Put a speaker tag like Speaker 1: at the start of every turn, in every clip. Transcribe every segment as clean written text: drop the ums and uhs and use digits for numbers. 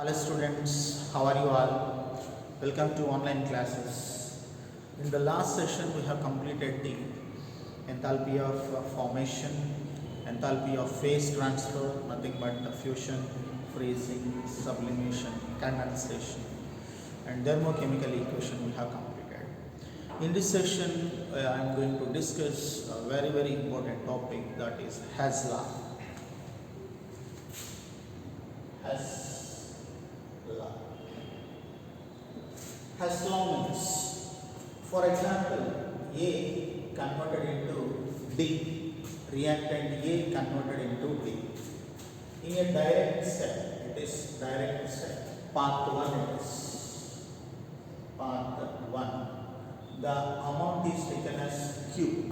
Speaker 1: Hello students, how are you all? Welcome to online classes. In the last session we have completed the enthalpy of formation, enthalpy of phase transfer, nothing but the fusion, freezing, sublimation, condensation and thermochemical equation we have completed. In this session I am going to discuss a very important topic, that is Hess law. Hess law. Hess law means, for example, A converted into D, reactant A converted into D. In a direct step, it is direct step, path 1 it is, path 1. The amount is taken as Q.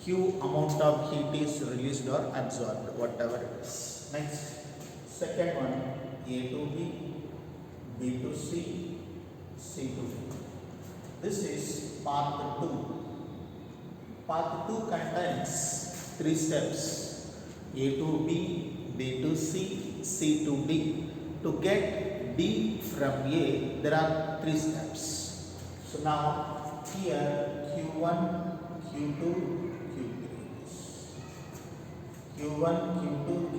Speaker 1: Q amount of heat is released or absorbed, whatever it is. Next, second one, A to B, B to C, C to D. This is path 2. Path 2 contains 3 steps, A to B, B to C, C to D. To get D from A, there are 3 steps. So now here Q1, Q2, Q3. Q1, Q2, Q3.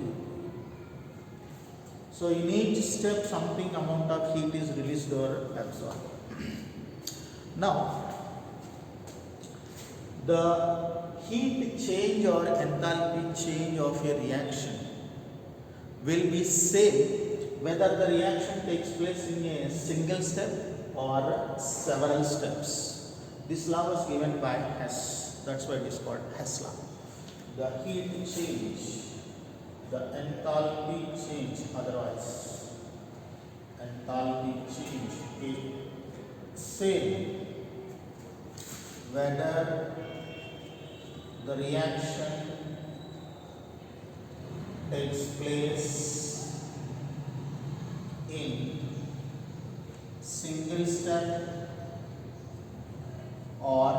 Speaker 1: So in each step something amount of heat is released or absorbed. Now the heat change or enthalpy change of a reaction will be same whether the reaction takes place in a single step or several steps. This law was given by Hess. That's why it is called Hess law. The heat change, the enthalpy change, otherwise enthalpy change is same whether the reaction takes place in single step or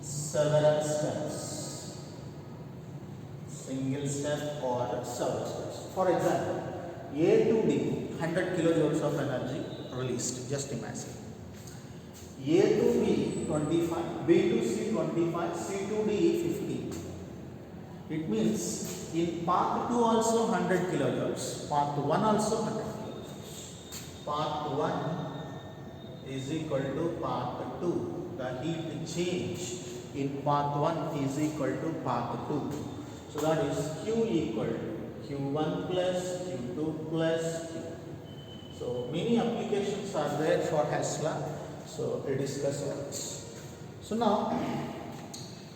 Speaker 1: several steps. Single step or several steps. For example, A to D, 100 kilojoules of energy released. Just imagine. A to B 25, B to C 25, C to D 50. It means in path 2 also 100 kilojoules, path 1 also 100 kilojoules. Path 1 is equal to path 2. The heat change in path 1 is equal to path 2. So that is Q equal to Q1 plus Q2 plus Q. So many applications are there for Hess law. So we discuss all this. So now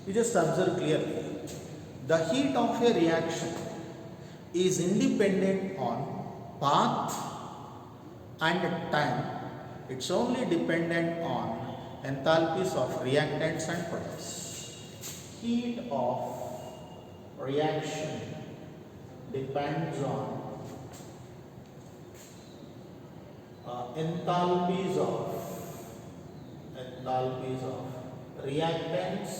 Speaker 1: you just observe clearly, the heat of a reaction is independent on path and time. It's only dependent on enthalpies of reactants and products. Heat of reaction depends on enthalpies of reactants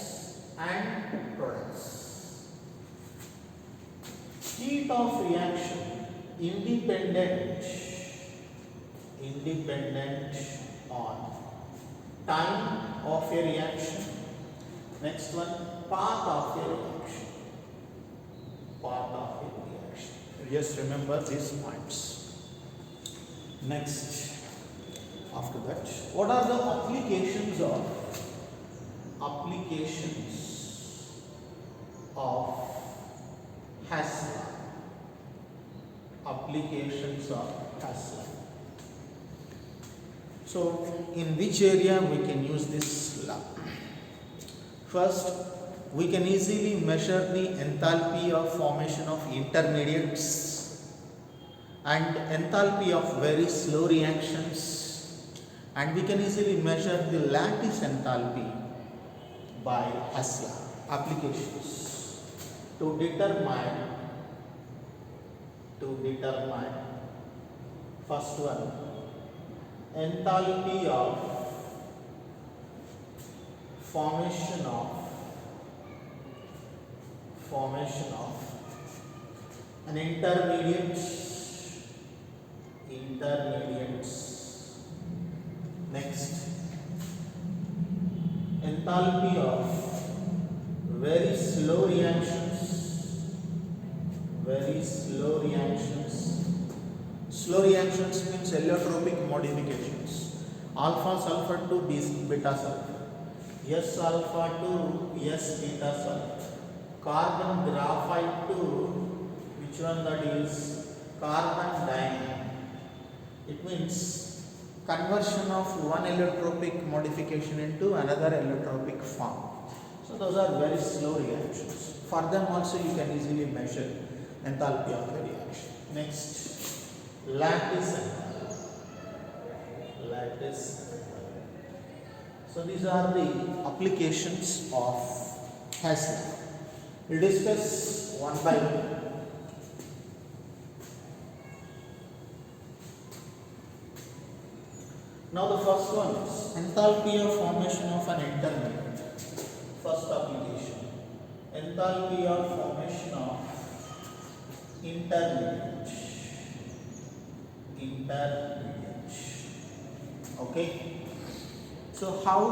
Speaker 1: and products. Heat of reaction independent on time of a reaction. Next one, path of a reaction. Path of a reaction. Just remember these points. Next, after that, what are the applications of Hess law? Applications of Hess law. So, in which area we can use this law? First, we can easily measure the enthalpy of formation of intermediates and enthalpy of very slow reactions, and we can easily measure the lattice enthalpy by Hess law. Applications to determine first one, enthalpy of formation of an intermediate intermediates. Next, enthalpy of very slow reactions. Very slow reactions. Slow reactions means allotropic modifications. Alpha sulfur to beta sulfur. S alpha to S beta sulfur. Carbon graphite to which one, that is carbon diamine. It means conversion of one allotropic modification into another allotropic form. So those are very slow reactions. For them also you can easily measure enthalpy of the reaction. Next, lattice enthalpy. Lattice enthalpy. So these are the applications of Hausdorff. We'll discuss one by one. Now the first one is enthalpy of formation of an intermediate. First application, enthalpy of formation of intermediate. Okay. So how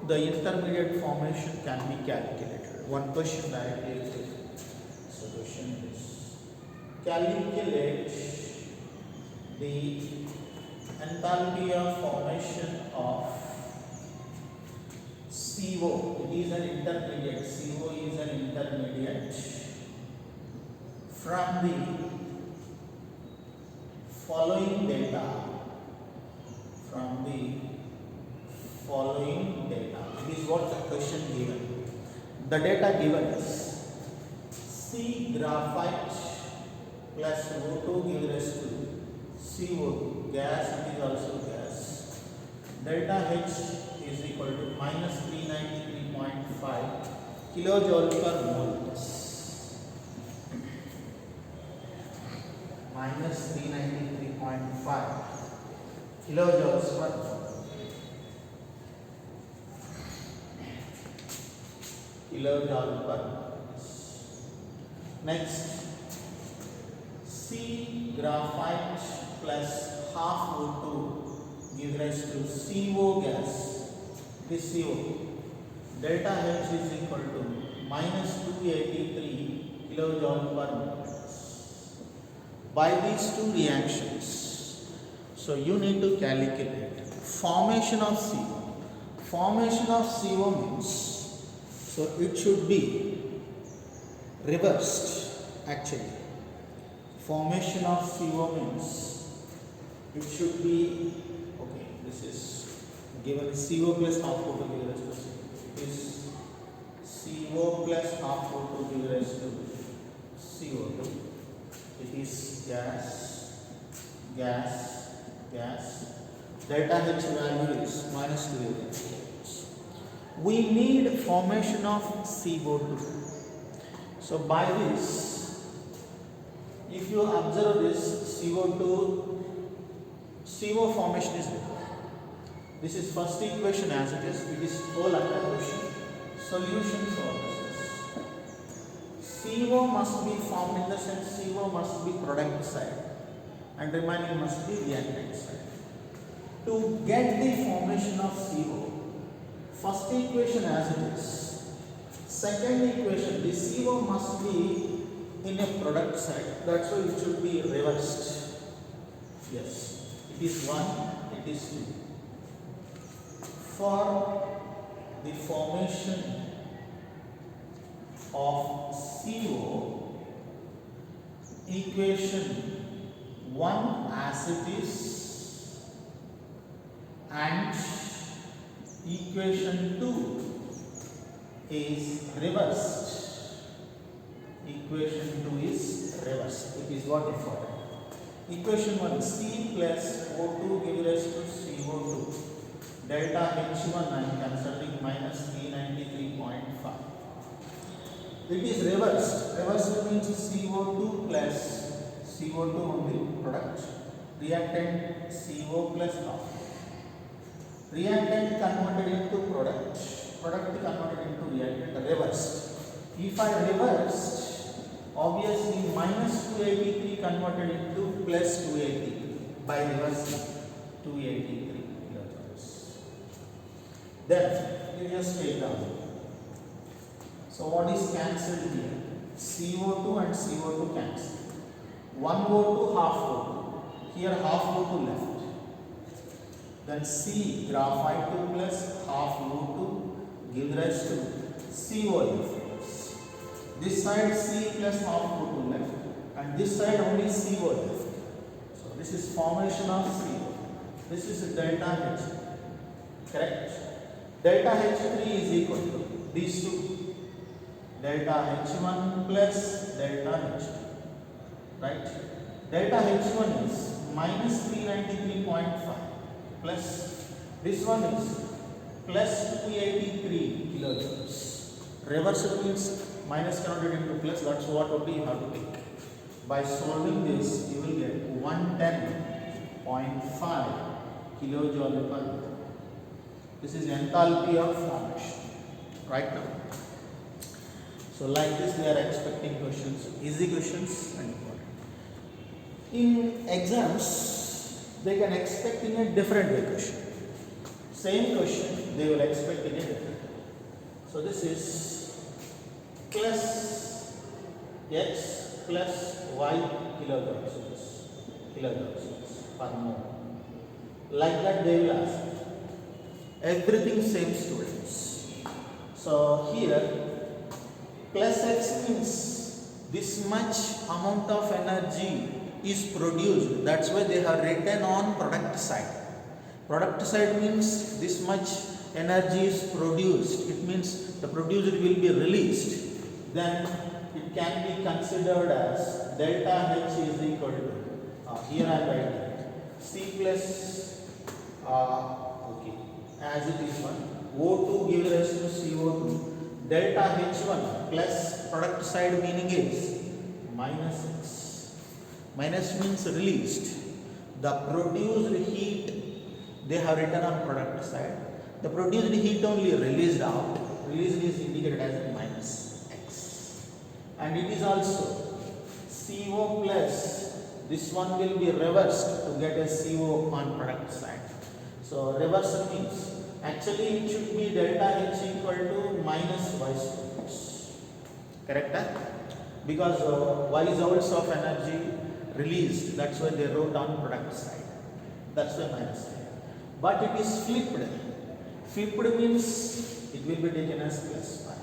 Speaker 1: the intermediate formation can be calculated? One question directly is the solution is calculate the enthalpy of formation of CO. It is an intermediate. CO is an intermediate from the following data. This is what the question given. The data given is C graphite plus O2 gives rise to CO2. Gas, it is also gas. Delta H is equal to minus 393.5 kilojoule per mole. Minus 393.5 kilojoules per mole. Kilojoule per mole. Next, C graphite plus half O2 gives rise to CO gas. This CO. Delta H is equal to minus 283 kilojoule per mole. By these two reactions, so you need to calculate formation of CO. Formation of CO means, so it should be reversed actually. Formation of CO means it should be, okay, this is given CO plus half O2 gives rise to is CO plus half O2 gives rise to CO2. It is gas. Delta H value is minus 2. We need formation of CO2. So by this, if you observe this CO formation is there. This is first equation as it is. It is whole under question. Solution for this is CO must be formed in the sense CO must be product side and remaining must be reactant side. To get the formation of CO, first equation as it is. Second equation, the CO must be in a product side. That's why it should be reversed. Yes, it is 1, it is 2. For the formation of CO, equation 1 as it is and equation 2 is reversed. Equation 2 is reversed. It is what important. Equation 1, C plus O2 gives rise to CO2. Delta H1 I am considering minus 393.5. It is reversed. Reversed means CO2 plus CO2 only product. Reactant CO plus half. Reactant converted into product. Product converted into reactant. Reversed. If I reversed, obviously minus 283 converted into plus 283. by reversing 283 kilojoules. Then you just take down. So what is cancelled here? CO2 and CO2 cancel. One O2, half O2. Here half O2 left. Then C, graphite 2 plus half O2 gives rise to COF. This side C plus half O2 left, and this side only CO left. So this is formation of CO. This is delta H. Correct? Delta H3 is equal to these two. Delta H1 plus delta H2. Right? Delta H1 is minus 393.5 plus this one is plus 283 kilojoules. Reversal means minus converted into plus, that's what only you have to take. By solving this, you will get 110.5 kilojoule per mole. This is enthalpy of formation. Right now. So like this they are expecting questions, easy questions and important. In exams, they can expect in a different way question. Same question, they will expect in a different way. So this is plus x plus y kilojoules per mole. Like that they will ask. Everything same, students. So here plus x means this much amount of energy is produced. That's why they have written on product side. Product side means this much energy is produced. It means the produced will be released. Then it can be considered as delta H is equal to here I am writing C plus as it is one O2 gives rise to CO2. Delta H1 plus product side meaning is minus X. Minus means released. The produced heat they have written on product side. The produced heat only released out. Released is indicated as minus X. And it is also CO plus. This one will be reversed to get a CO on product side. So reversal means actually it should be delta H equal to minus Y students. Correct? Because Y joules of energy released. That's why they wrote on product side. That's why minus side. But it is flipped. Flipped means it will be taken as plus Y.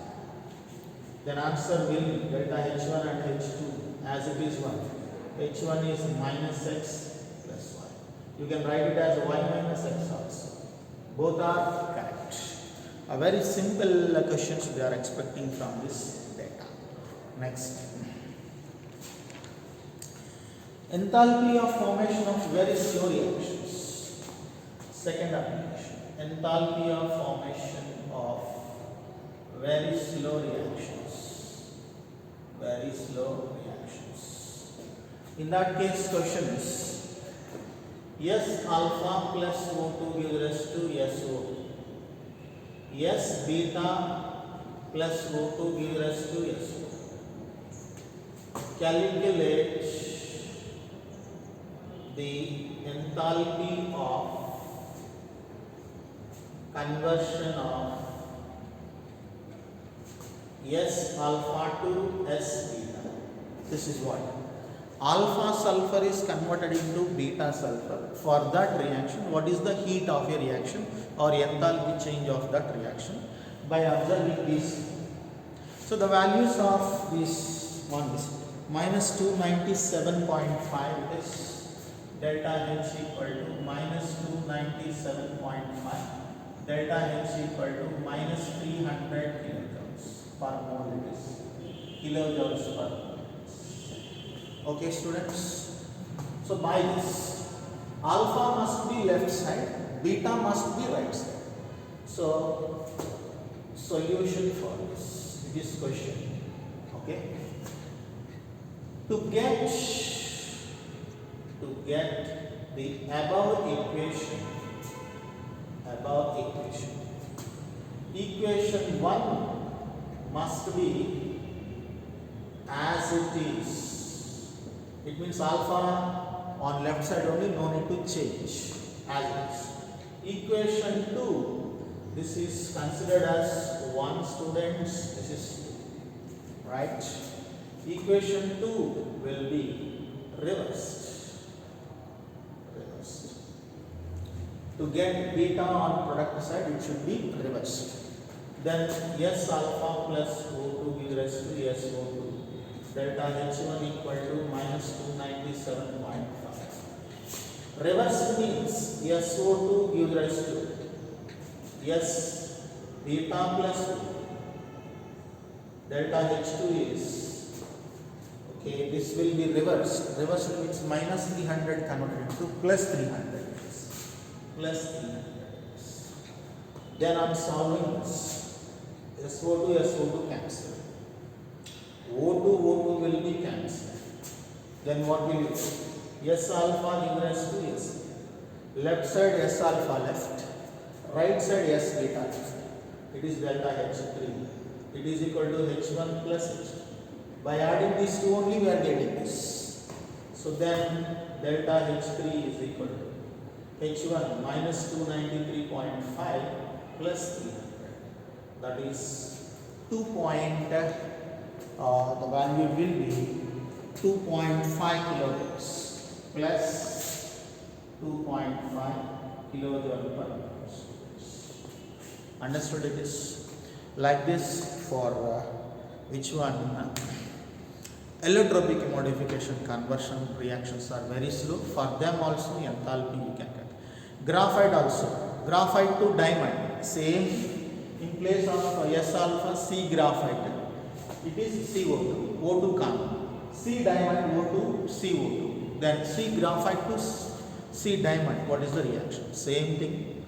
Speaker 1: Then answer will be delta H1 and H2 as it is 1. H1 is minus X plus Y. You can write it as Y minus X also. Both are correct. A very simple questions they are expecting from this data. Next. Enthalpy of formation of very slow reactions. Second application. Enthalpy of formation of very slow reactions. Very slow reactions. In that case, question is S alpha plus O2 gives rise to SO2. S beta plus O2 gives rise to SO2. Calculate the enthalpy of conversion of S alpha to S beta. This is what? Alpha sulfur is converted into beta sulfur. For that reaction, what is the heat of a reaction or enthalpy change of that reaction? By observing this. So the values of this one is minus 297.5 is delta H equal to minus 297.5. Delta H equal to minus 300 kilojoules per mole. It is kilojoules per mole. Okay, students. So by this, alpha must be left side, beta must be right side. So solution for this question. Okay. To get the above equation, equation 1 must be as it is. It means alpha on left side only, no need to change as it is. Equation 2, this is considered as 1 students, this is 2, right? Equation 2 will be reversed. To get beta on product side, it should be reversed. Then S alpha plus O2 gives rise to SO2. Delta H1 equal to minus 297.5. Reverse means SO2 gives rise to S beta plus O. Delta H2 is, okay, this will be reversed. Reversed means minus 300 converted to plus 300. Plus 300. Then I am solving this. SO2 cancel. O2 will be cancelled. Then what will you do? S alpha gives rise to S. Left side S alpha left. Right side S beta left. It is delta H3. It is equal to H1 plus H2. By adding these two only we are getting this. So then delta H3 is equal to H1 minus 293.5 plus 300. That is 2 point, the value will be 2.5 kilojoules plus 2.5 kilojoule per unit. Understood it is like this for which one? Allotropic modification conversion reactions are very slow. For them also enthalpy you can get. Graphite also. Graphite to diamond. Same. In place of S alpha, C graphite. It is CO2. O2 common. C diamond, O2, CO2. Then C graphite to C diamond. What is the reaction? Same thing.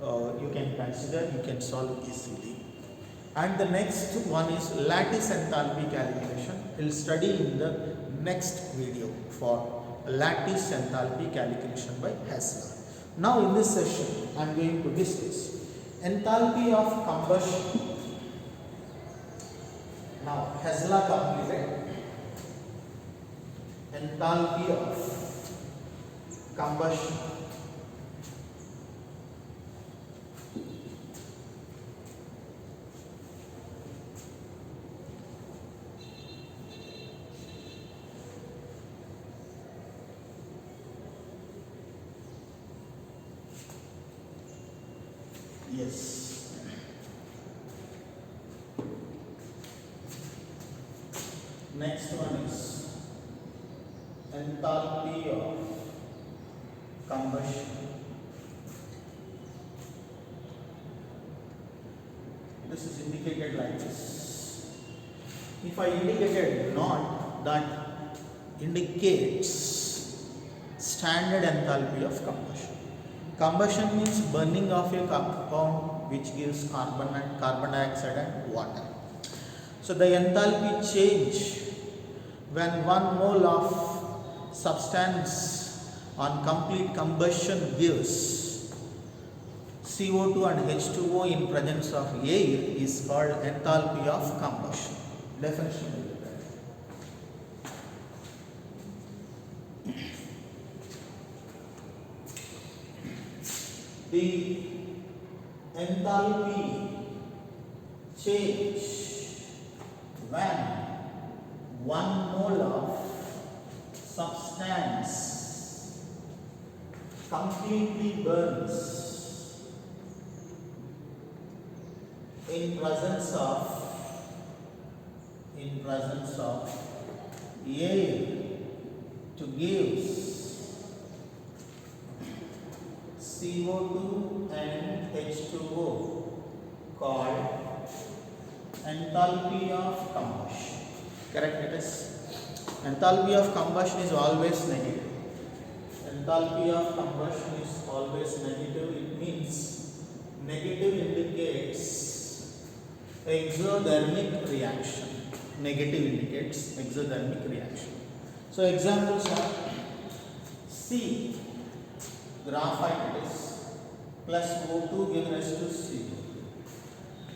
Speaker 1: You can consider, you can solve easily. And the next one is lattice enthalpy calculation. We'll study in the next video for lattice enthalpy calculation by Hassler. Now in this session, I am going to discuss enthalpy of combustion. Now Hassler completed enthalpy of combustion. Yes. Next one is enthalpy of combustion. This is indicated like this. If I indicated not, that indicates standard enthalpy of combustion. Combustion means burning of a compound which gives carbon dioxide and water. So the enthalpy change when 1 mole of substance on complete combustion gives CO2 and H2O in presence of air is called enthalpy of combustion. Definition will be that. The enthalpy change when 1 mole of substance completely burns in presence of air to give CO2 and H2O, called enthalpy of combustion. Correct it is. Enthalpy of combustion is always negative. Enthalpy of combustion is always negative. It means negative indicates exothermic reaction. Negative indicates exothermic reaction. So examples are C graphite is plus O2 gives rise to CO.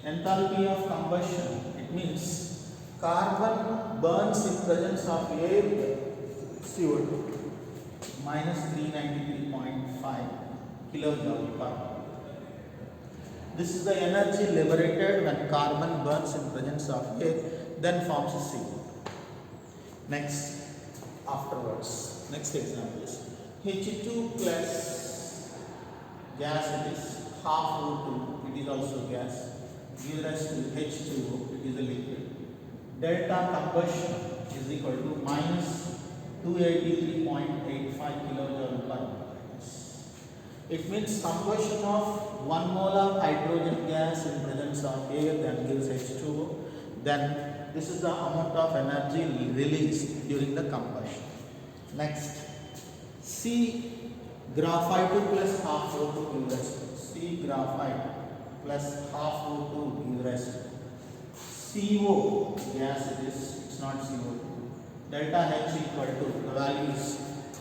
Speaker 1: Enthalpy of combustion, it means carbon burns in presence of air CO2. minus 393.5 kilojoule per mole. This is the energy liberated when carbon burns in presence of air, then forms CO2. Next, afterwards, next example is H2 plus gas, it is half O2, it is also gas, gives rise to H2O, it is a liquid. Delta combustion is equal to minus 283.85 kilojoule per mole. It means combustion of 1 mole of hydrogen gas in presence of air then gives H2O. Then this is the amount of energy released during the combustion. Next, C graphite plus half O2 gives rise to C graphite plus half O2 gives rise to CO gas, it's not CO2. Delta H equal to, the value is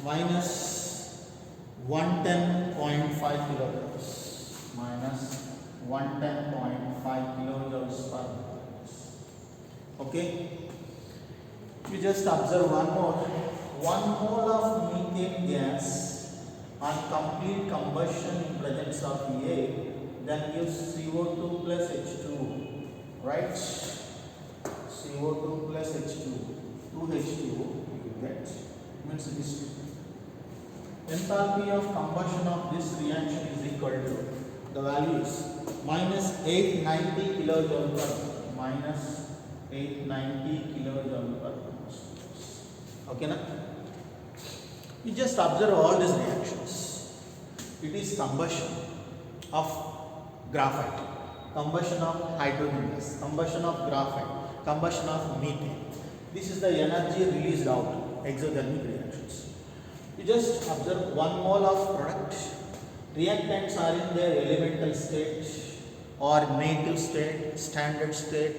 Speaker 1: minus 110.5 kilojoules, minus 110.5 kilojoules per mole. Okay, you just observe one more. 1 mole of methane gas on complete combustion in presence of air then gives CO2 plus H2O, right? CO2 plus H2O, 2H2O you get, means this enthalpy of combustion of this reaction is equal to, the value is minus 890 kilojoule per mole, minus 890 kilojoule per mole. Okay, na? You just observe all these reactions. It is combustion of graphite, combustion of hydrogen gas, combustion of graphite, combustion of methane. This is the energy released out, exothermic reactions. You just observe 1 mole of product. Reactants are in their elemental state or native state, standard state.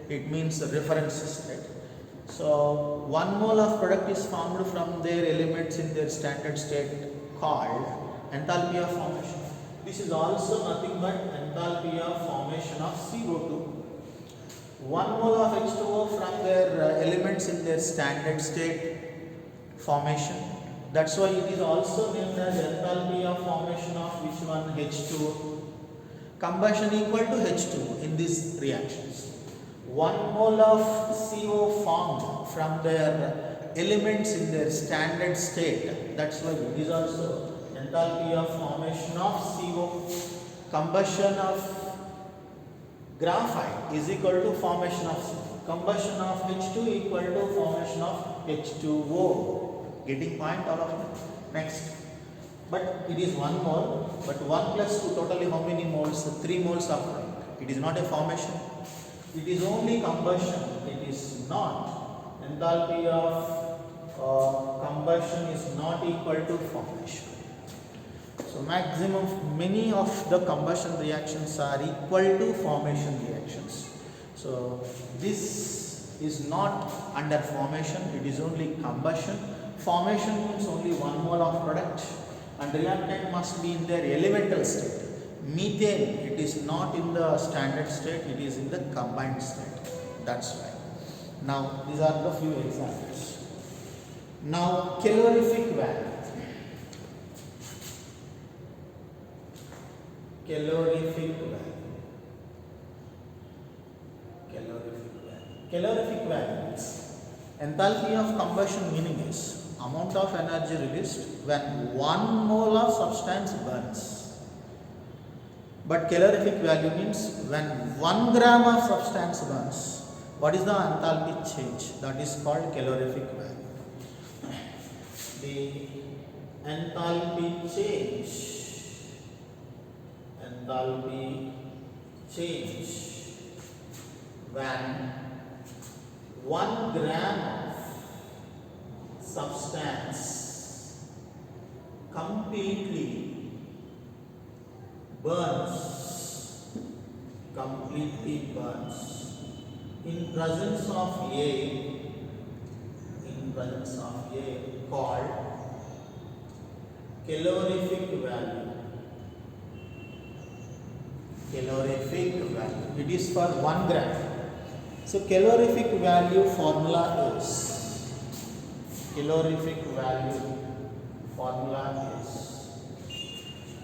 Speaker 1: It means the reference state. So 1 mole of product is formed from their elements in their standard state called enthalpy of formation. This is also nothing but enthalpy of formation of CO2. 1 mole of H2O from their elements in their standard state formation. That's why it is also named as enthalpy of formation of which one? H2O. Combustion equal to H2O in these reactions. 1 mole of CO formed from their elements in their standard state. That's why it is also enthalpy of formation of CO. Combustion of graphite is equal to formation of CO. Combustion of H2 equal to formation of H2O. Getting point all of them? Next. But it is 1 mole, but 1 plus 2 totally how many moles? 3 moles of product. It is not a formation. It is only combustion. It is not. Enthalpy of combustion is not equal to formation. So maximum, many of the combustion reactions are equal to formation reactions. So this is not under formation. It is only combustion. Formation means only 1 mole of product and reactant must be in their elemental state. Methane, it is not in the standard state, it is in the combined state. That's why. Now, these are the few examples. Now, calorific value. Calorific value. Calorific value is enthalpy of combustion, meaning is amount of energy released when 1 mole of substance burns. But calorific value means when 1 gram of substance burns. What is the enthalpy change? That is called calorific value. The enthalpy change when 1 gram of substance completely burns in presence of air, called calorific value. It is for 1 gram. So calorific value formula is calorific value formula is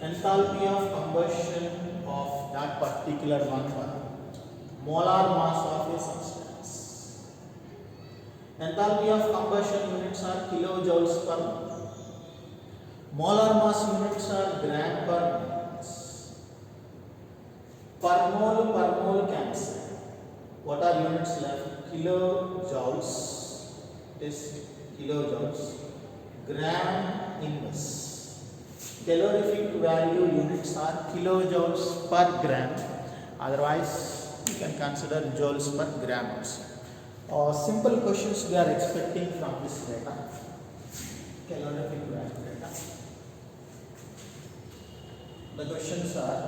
Speaker 1: enthalpy of combustion of that particular one per molar mass of a substance. Enthalpy of combustion units are kilojoules per mole. Molar mass units are gram per minute. Per mole cancel. What are units left? Kilojoules is kilojoules. Gram inverse. Calorific value units are kilojoules per gram. Otherwise, you can consider joules per gram also. Simple questions we are expecting from this data. Calorific value data. The questions are: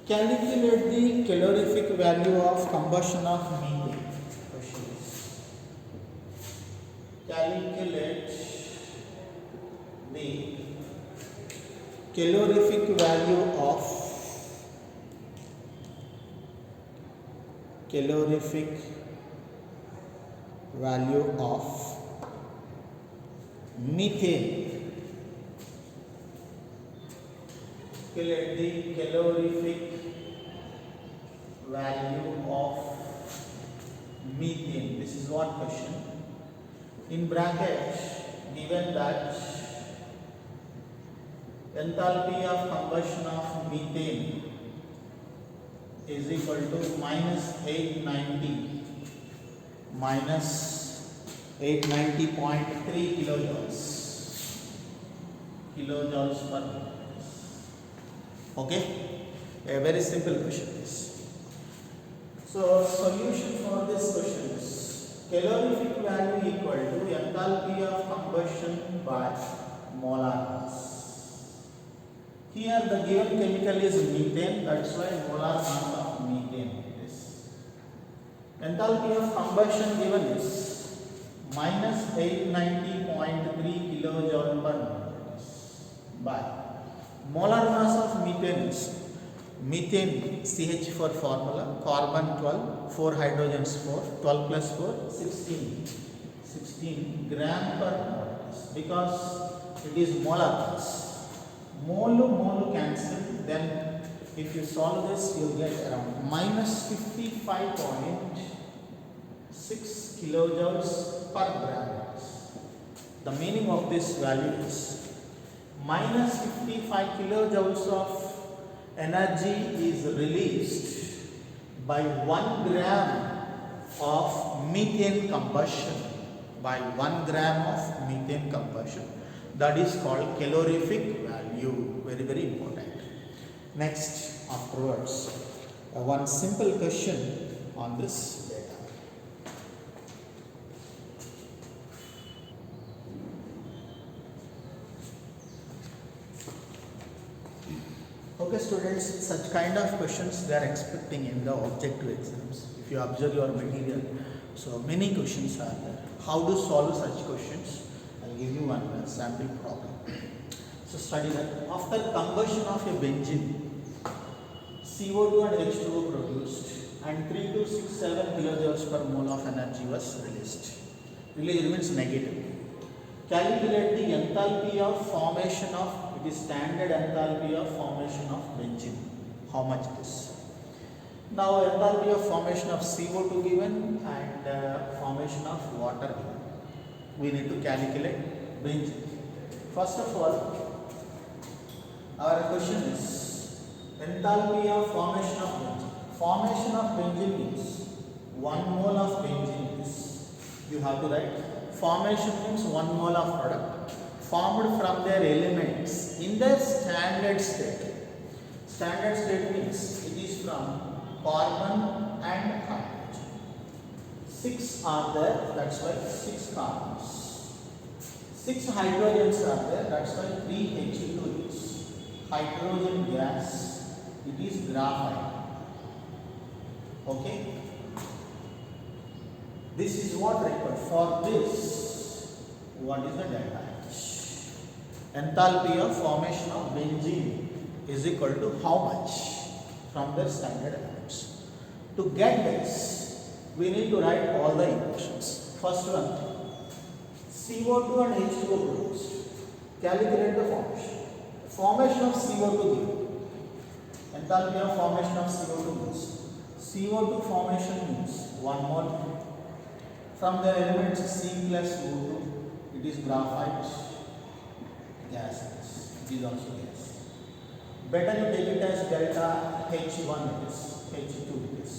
Speaker 1: calculate the calorific value of combustion of methane. Question is: calculate the calorific value of methane. Calculate the calorific value of methane. This is one question. In bracket, given that enthalpy of combustion of methane is equal to minus 890.3 kilojoules per minute. Okay, a very simple question is. So solution for this question is calorific value equal to enthalpy of combustion by molar mass. Here the given chemical is methane, that's why molar mass of methane is. Enthalpy of combustion given is minus 890.3 kilojoule per minute by molar mass of methane is methane CH4 formula, carbon 12, 4 hydrogens 4, 12 plus 4, 16 gram per mole, because it is molar mass. Mole cancel, then if you solve this you will get around minus 55.6 kilojoules per gram. The meaning of this value is minus 55 kilojoules of energy is released by 1 gram of methane combustion. By 1 gram of methane combustion. That is called calorific value. Very, very important. Next, afterwards, one simple question on this data. Okay, students, such kind of questions they are expecting in the objective exams. If you observe your material, so many questions are there. How to solve such questions? I'll give you one sample problem. So study that. After combustion of a benzene, CO2 and H2O produced and 3267 kilojoules per mole of energy was released. Release means negative. Calculate the enthalpy of formation of, it is standard enthalpy of formation of benzene. How much it is? Now enthalpy of formation of CO2 given and formation of water given. We need to calculate benzene. First of all, our question is enthalpy of formation of benzene. Formation of benzene means 1 mole of benzene is, you have to write, formation means 1 mole of product formed from their elements in their standard state. Standard state means it is from carbon and hydrogen. 6 are there, that's why 6 carbons. 6 hydrogens are there, that's why 3 H2 is. Hydrogen gas, it is graphite. Okay? This is what required. For this, what is the delta H? Enthalpy of formation of benzene is equal to how much from the standard elements? To get this, we need to write all the equations. First one, CO2 and H2O produced. Calculate the formation. Formation of CO2 given. Enthalpy of formation of CO2 means CO2 formation means 1 mole. From the elements C plus O2, it is graphite gases. It is also gas. Better you take it as delta H1 it is, H2 it is.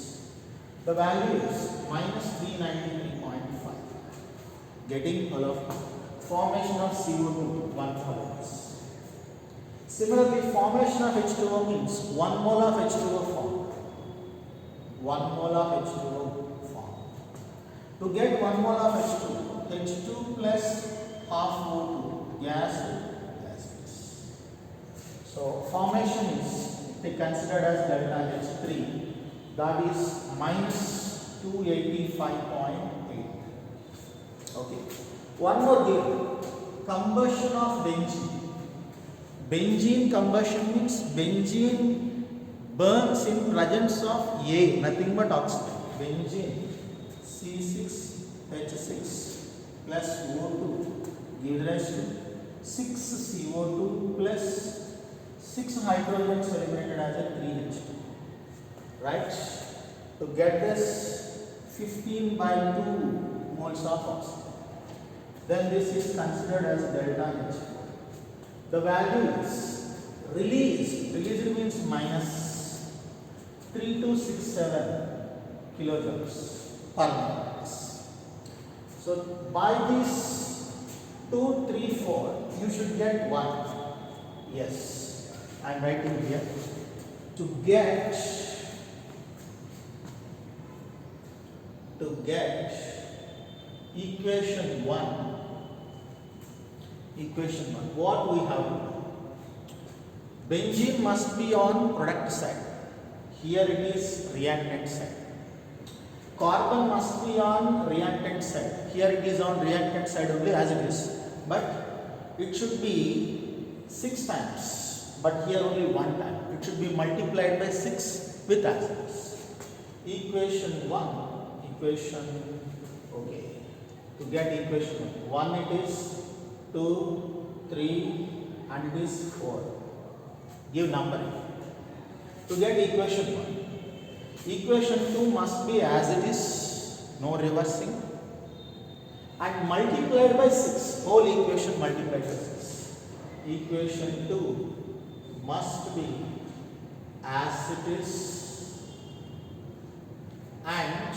Speaker 1: The value is minus 393.5. Getting all of formation of CO2 1 follows. Similarly, formation of H2O means 1 mole of H2O formed. 1 mole of H2O formed. To get 1 mole of H2, H2 plus half O2 gas. So formation is considered as delta H3, that is minus 285.8. Okay. One more given, combustion of benzene. Benzene combustion means benzene burns in presence of A, nothing but oxygen. Benzene C6H6 plus O2 gives rise to 6 CO2 plus 6 hydrogens eliminated as a 3H2. Right? To get this 15 by 2 moles of oxygen. Then this is considered as delta H. The value is released. Released means minus 3267 kilojoules per minute. So by this 2, 3, 4, you should get 1. Yes, I am writing here. To get equation 1, what we have to do? Benzene must be on product side. Here it is reactant side. Carbon must be on reactant side. Here it is on reactant side only as it is. But it should be 6 times. But here only 1 time. It should be multiplied by 6 with as it is. Equation 1. Okay. To get equation 1 it is 2, 3 and it is 4. Give numbering. To get equation 1. Equation 2 must be as it is, no reversing, and multiplied by 6, whole equation multiplied by 6. Equation 2 must be as it is and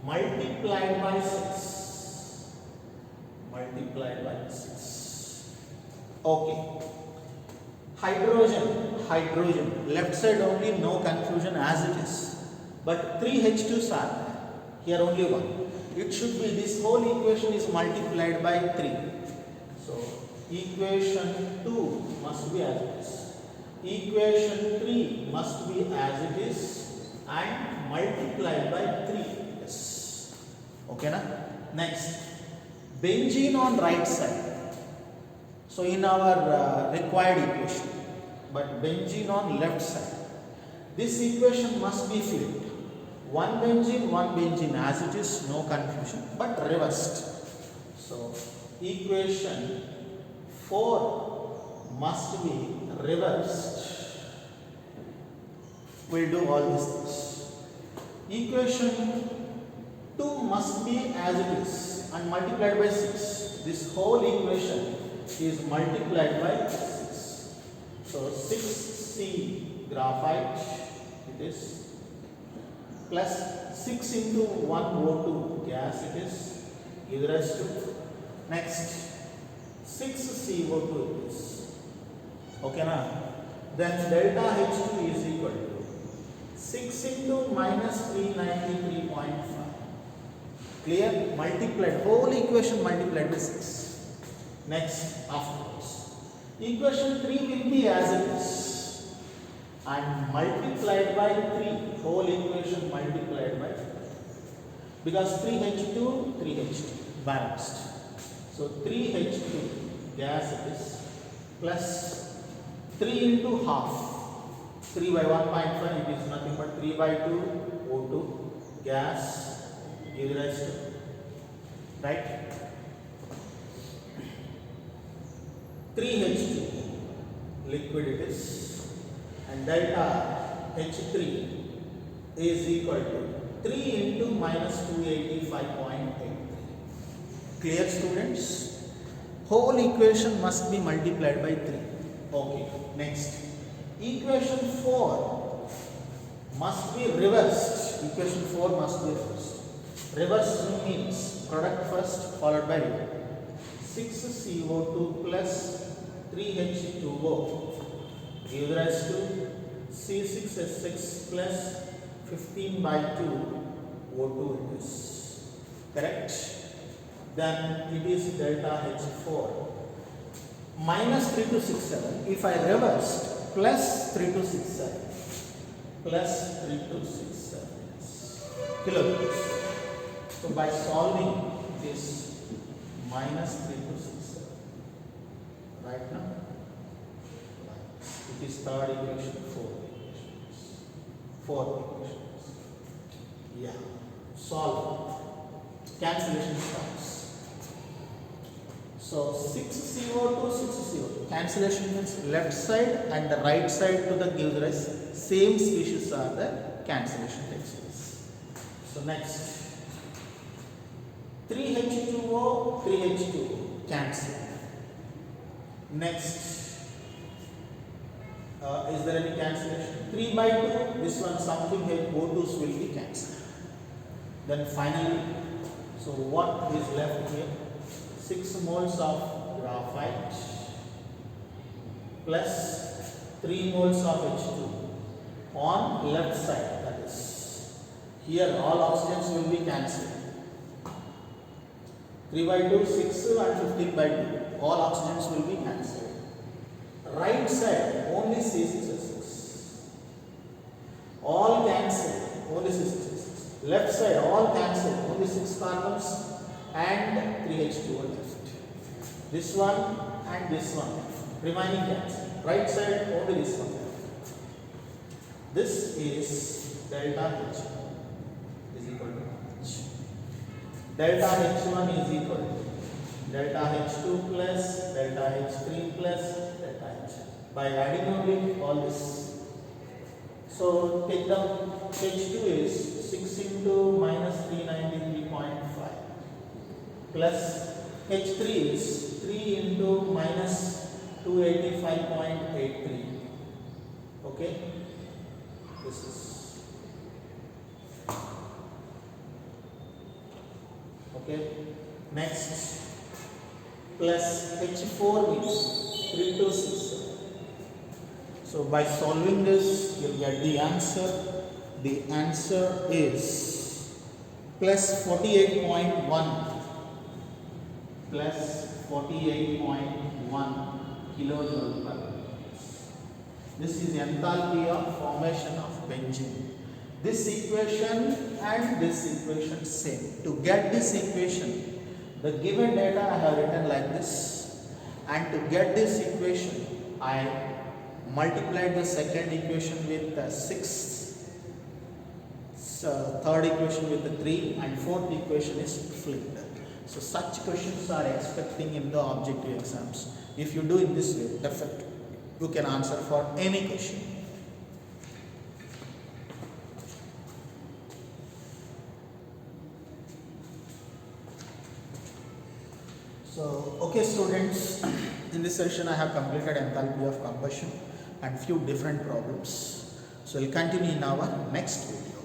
Speaker 1: multiplied by 6. Multiplied by 6. Okay. Hydrogen, left side only, no confusion as it is. But 3 H2s are there. Here only 1. It should be, this whole equation is multiplied by 3. So, equation 2 must be as it is. Equation 3 must be as it is and multiplied by 3. Yes. Okay, na? Next, benzene on right side. So in our required equation, but benzene on left side. This equation must be filled. One benzene as it is, no confusion, but reversed. So equation 4 must be reversed. We'll do all these things. Equation 2 must be as it is and multiplied by 6. This whole equation is multiplied by 6. So 6C graphite it is plus 6 into 1 O2 gas it is gives rise to next 6 CO2 it is. Okay na? Then delta H2 is equal to 6 into minus 393.5. Clear? Multiplied, whole equation multiplied by 6. Next, afterwards, equation 3 will be as it is and multiplied by 3, whole equation multiplied by 3. Because 3H2, 3H2 balanced. So 3H2 gas it is plus 3 into half 3 by 1.5, it is nothing but 3 by 2 O2 gas gives rise to, right? 3H2 liquid it is, and delta H3 is equal to 3 into minus 285.83. Clear, students? Whole equation must be multiplied by 3. Okay, next. Equation 4 must be reversed. Equation 4 must be reversed. Reverse means product first followed by 6CO2 plus 3H2O gives rise to C6H6 plus 15 by 2 O2 it is. Correct? Then it is delta H4 minus 3267. If I reversed, plus 3267 plus 3267 kilojoules. So by solving this minus 3267 right now, it is third equation, fourth equations. Yeah, solve. Cancellation starts. So 6CO2, 6CO2. Cancellation means left side and the right side to the gives rise. Same species are the cancellation takes place. So next, 3H2O, 3H2O cancel. Next, is there any cancellation? 3 by 2, this one something O2s will be cancelled. Then finally, so what is left here? 6 moles of graphite plus 3 moles of H2 on left side, that is here all oxygens will be cancelled. 3 by 2, 6 and 15 by 2, all oxygens will be cancelled. Right side only C6H6, all cancelled, only C6H6. Left side all cancelled, only 6 carbons and 3H2O left. This one and this one remaining cancel. Right side only this one left. This is delta H1 is equal to H. Delta H1 is equal to delta H2 plus delta H3 plus delta H. By adding only all this. So take the H2 is 6 into minus 393.5. Plus H3 is 3 into minus 285.83. Okay, this is okay. Next, plus H4 means 326. So by solving this, you'll get the answer. The answer is plus 48.1. Plus 48.1 kilojoule per liter. This is enthalpy of formation of benzene. This equation and this equation same. To get this equation, the given data I have written like this, and to get this equation, I multiplied the second equation with 6, third equation with 3, and fourth equation is flipped. So such questions are expecting in the objective exams. If you do in this way, perfect, you can answer for any question. So okay students, in this session I have completed enthalpy of combustion and few different problems. So we'll continue in our next video.